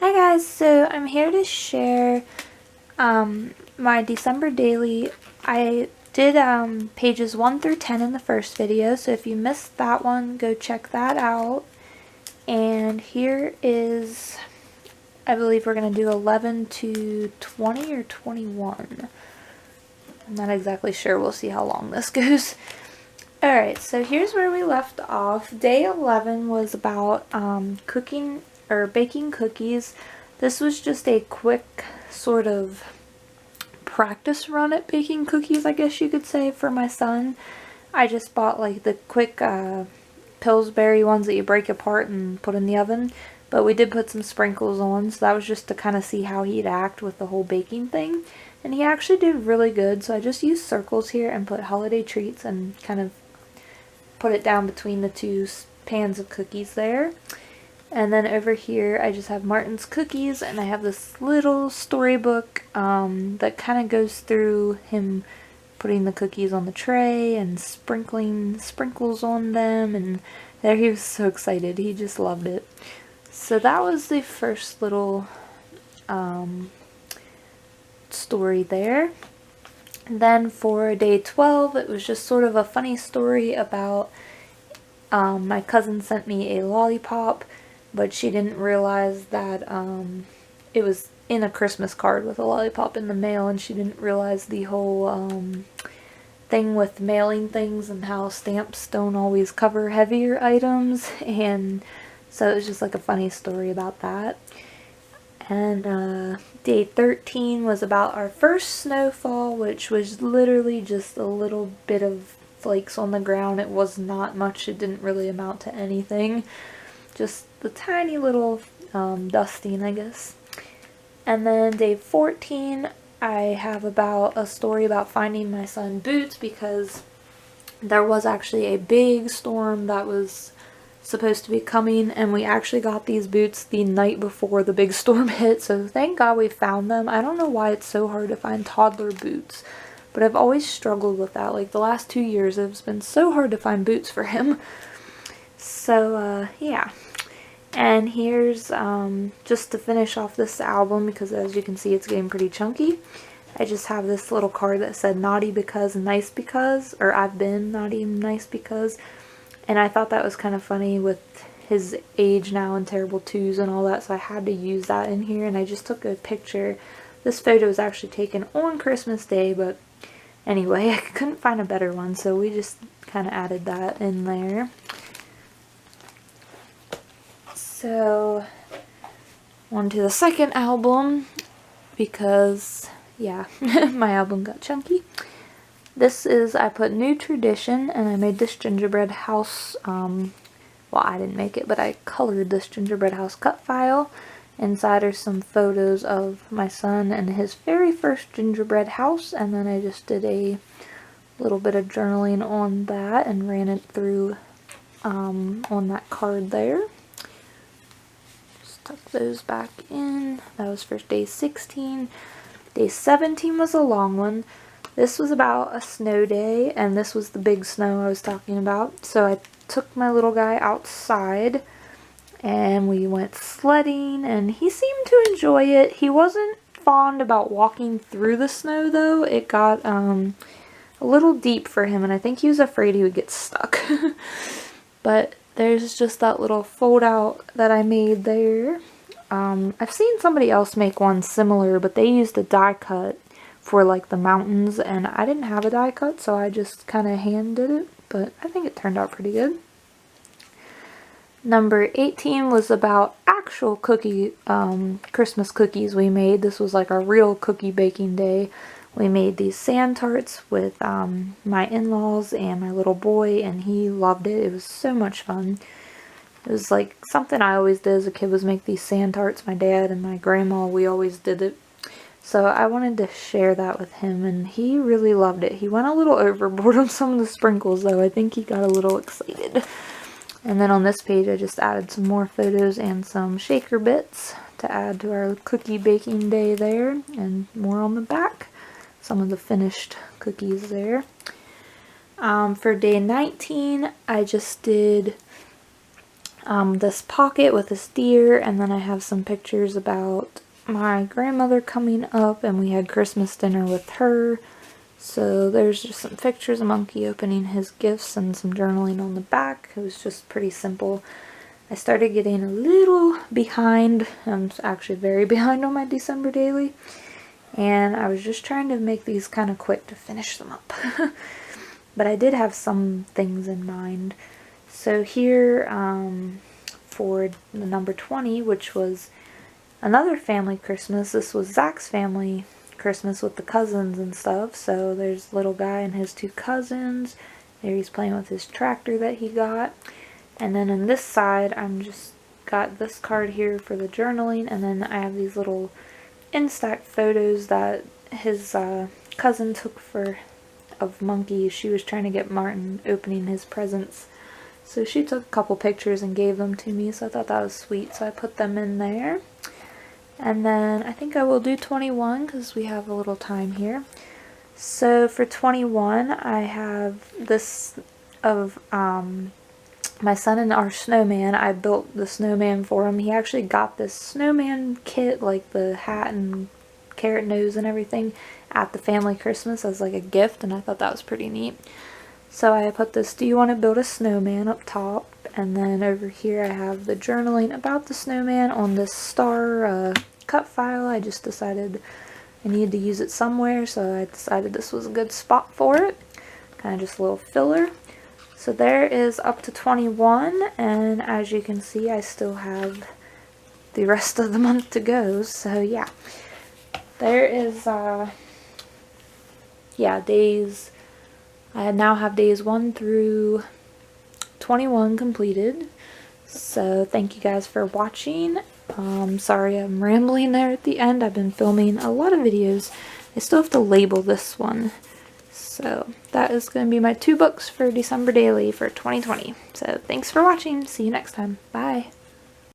Hi guys, so I'm here to share my December daily. I did pages 1 through 10 in the first video, so if you missed that one, go check that out. And here is, I believe we're going to do 11 to 20 or 21. I'm not exactly sure, we'll see how long this goes. Alright, so here's where we left off. Day 11 was about cooking or baking cookies. This was just a quick sort of practice run at baking cookies, I guess you could say, for my son. I just bought like the quick Pillsbury ones that you break apart and put in the oven. But we did put some sprinkles on, so that was just to kind of see how he'd act with the whole baking thing. And he actually did really good, so I just used circles here and put holiday treats and kind of put it down between the two pans of cookies there. And then over here I just have Martin's cookies, and I have this little storybook that kind of goes through him putting the cookies on the tray and sprinkling sprinkles on them, and there he was so excited. He just loved it. So that was the first little story there. And then for day 12, it was just sort of a funny story about my cousin sent me a lollipop, but she didn't realize that it was in a Christmas card with a lollipop in the mail, and she didn't realize the whole thing with mailing things and how stamps don't always cover heavier items, and so it was just like a funny story about that. And day 13 was about our first snowfall, which was literally just a little bit of flakes on the ground. It was not much. It didn't really amount to anything. Just the tiny little dusting, I guess. And then day 14, I have about a story about finding my son boots, because there was actually a big storm that was supposed to be coming, and we actually got these boots the night before the big storm hit, so thank God we found them. I don't know why it's so hard to find toddler boots, but I've always struggled with that. Like the last 2 years it's been so hard to find boots for him. So yeah. And here's just to finish off this album, because as you can see it's getting pretty chunky, I just have this little card that said naughty because nice because, or I've been naughty and nice because. And I thought that was kind of funny with his age now and terrible twos and all that, so I had to use that in here, and I just took a picture. This photo was actually taken on Christmas Day, but anyway, I couldn't find a better one, so we just kind of added that in there. So, on to the second album, because, yeah, my album got chunky. This is, I put new tradition, and I made this gingerbread house, well, I didn't make it, but I colored this gingerbread house cut file. Inside are some photos of my son and his very first gingerbread house, and then I just did a little bit of journaling on that and ran it through on that card there. Just tuck those back in. That was for day 16. Day 17 was a long one. This was about a snow day, and this was the big snow I was talking about. So I took my little guy outside, and we went sledding, and he seemed to enjoy it. He wasn't fond about walking through the snow, though. It got a little deep for him, and I think he was afraid he would get stuck. But there's just that little fold out that I made there. I've seen somebody else make one similar, but they used a die cut for like the mountains, and I didn't have a die cut, so I just kind of hand did it, but I think it turned out pretty good. Number 18 was about actual Christmas cookies we made. This was like our real cookie baking day. We made these sand tarts with my in-laws and my little boy, and he loved it. It was so much fun. It was like something I always did as a kid, was make these sand tarts. My dad and my grandma, we always did it. So I wanted to share that with him, and he really loved it. He went a little overboard on some of the sprinkles, though. I think he got a little excited. And then on this page I just added some more photos and some shaker bits to add to our cookie baking day there, and more on the back. Some of the finished cookies there. For day 19, I just did this pocket with this deer, and then I have some pictures about my grandmother coming up, and we had Christmas dinner with her. So there's just some pictures of Monkey opening his gifts and some journaling on the back. It was just pretty simple. I started getting a little behind. I'm actually very behind on my December daily. And I was just trying to make these kind of quick to finish them up. But I did have some things in mind. So here, for the number 20, which was another family Christmas, this was Zach's family Christmas with the cousins and stuff. So there's little guy and his 2 cousins. There he's playing with his tractor that he got. And then on this side, I'm just got this card here for the journaling, and then I have these little Instax photos that his cousin took of Monkey. She was trying to get Martin opening his presents. So she took a couple pictures and gave them to me, so I thought that was sweet, so I put them in there. And then I think I will do 21 because we have a little time here. So for 21, I have this of my son and our snowman. I built the snowman for him. He actually got this snowman kit, like the hat and carrot nose and everything, at the family Christmas as like a gift, and I thought that was pretty neat. So I put this "Do you want to build a snowman?" up top, and then over here I have the journaling about the snowman on this star cut file. I just decided I needed to use it somewhere, so I decided this was a good spot for it. Kind of just a little filler. So there is up to 21, and as you can see, I still have the rest of the month to go. So yeah, there is days. I now have days 1 through 21 completed. So thank you guys for watching. Sorry I'm rambling there at the end. I've been filming a lot of videos. I still have to label this one. So that is going to be my 2 books for December Daily for 2020. So thanks for watching. See you next time. Bye.